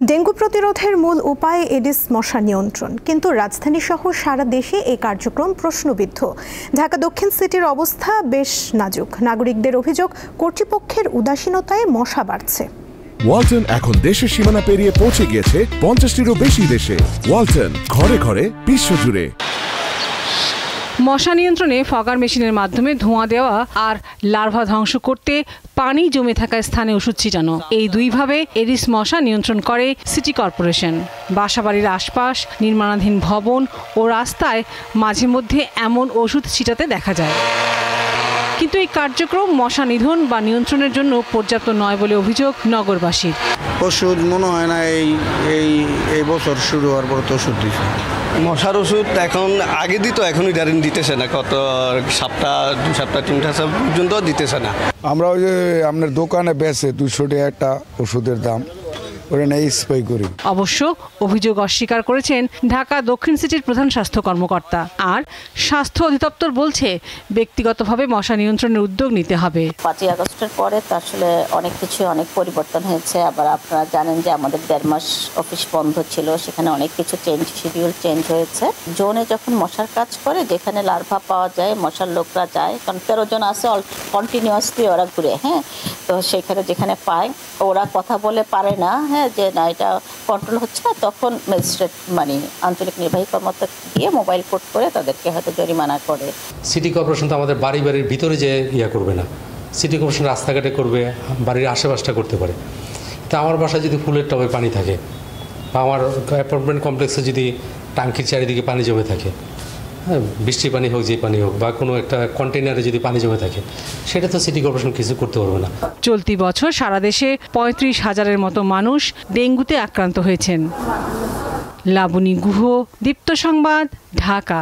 Dengue প্রতিরোধের মূল উপায় এডিস মশা নিয়ন্ত্রণ, কিন্তু রাজধানী সহ সারা দেশে এই কার্যক্রম প্রশ্নবিদ্ধ। ঢাকা দক্ষিণ সিটির অবস্থা বেশ নাজুক। নাগরিকদের অভিযোগ, কর্তৃপক্ষের উদাসীনতায় মশা বাড়ছে। ওয়ালটন এখন দেশের সীমানা পেরিয়ে পৌঁছে গিয়েছে 50টিরও বেশি দেশে। ওয়ালটন, ঘরে ঘরে বিশ্বজুড়ে। মশা নিয়ন্ত্রণে ফগার মেশিনের মাধ্যমে ধোঁয়া দেওয়া আর লার্ভা ধ্বংস করতে পানি জমে থাকা স্থানে ওষুধ ছিটানো, এই দুইভাবে এডিস মশা নিয়ন্ত্রণ করে সিটি কর্পোরেশন। বাসাবাড়ির আশপাশ, নির্মাণাধীন ভবন ও রাস্তায় মাঝে মধ্যে এমন ওষুধ ছিটাতে দেখা যায়। কিন্তু এই কার্যক্রম মশা নিধন বা নিয়ন্ত্রণের জন্য পর্যাপ্ত নয় বলে অভিযোগ নগরবাসীর। ওষুধ মনে হয় না এই বছর শুরু হওয়ার পর তো ওষুধ দিচ্ছে। মশার ওষুধ এখন আগে দিত, এখন ইদারিং দিতেছে না। কত সপ্তাহ 2 সপ্তাহ 3 সপ্তাহ পর্যন্ত দিতেছে না। আমরা ওই যে আপনার দোকানে বেচে 200 টাকা একটা ওষুধের দাম, ওটা নেই স্প্রে করি। অবশ্য অভিযোগ অস্বীকার করেছেন ঢাকা দক্ষিণ সিটির প্রধান স্বাস্থ্য কর্মকর্তা। আর স্বাস্থ্য অধিদপ্তর বলছে, ব্যক্তিগতভাবে মশা নিয়ন্ত্রণের উদ্যোগ নিতে হবে। 5ই আগস্টের পরে তো আসলে অনেক পরিবর্তন হয়েছে। আবার আপনারা জানেন যে আমাদের 1.5 মাস অফিস বন্ধ ছিল, সেখানে অনেক কিছু শিডিউল চেঞ্জ হয়েছে। জোনে যখন মশার কাজ করে, যেখানে লার্ভা পাওয়া যায়, মশার লোকরা যায়, কারণ 13 জন আছে কন্টিনিউয়াসলি ওরা ঘুরে। তো সেখানে যেখানে পায় ওরা কথা বলে পারে না, যে না এটা কন্ট্রোল হচ্ছে না, তখন ম্যাজিস্ট্রেট আঞ্চলিক নির্বাহী কর্মকর্তা গিয়ে মোবাইল কোড করে তাদেরকে হয়তো জরিমানা করে। সিটি কর্পোরেশন তো আমাদের বাড়ির ভিতরে যে করবে না, সিটি কর্পোরেশন রাস্তাঘাটে করবে, বাড়ির আশেপাশটা করতে পারে। তা আমার বাসায় যদি ফুলের টবে পানি থাকে, বা আমার অ্যাপার্টমেন্ট কমপ্লেক্সে যদি টাঙ্কির চারিদিকে পানি জমে থাকে, বৃষ্টির পানি হোক, যে পানি হোক, বা কোনো একটা কন্টেনারে যদি পানি জমে থাকে, সেটা তো সিটি কর্পোরেশন কিছু করতে পারবে না। চলতি বছর সারা দেশে 35,000-এর মতো মানুষ ডেঙ্গুতে আক্রান্ত হয়েছেন। লাবণী গুহ, দীপ্ত সংবাদ, ঢাকা।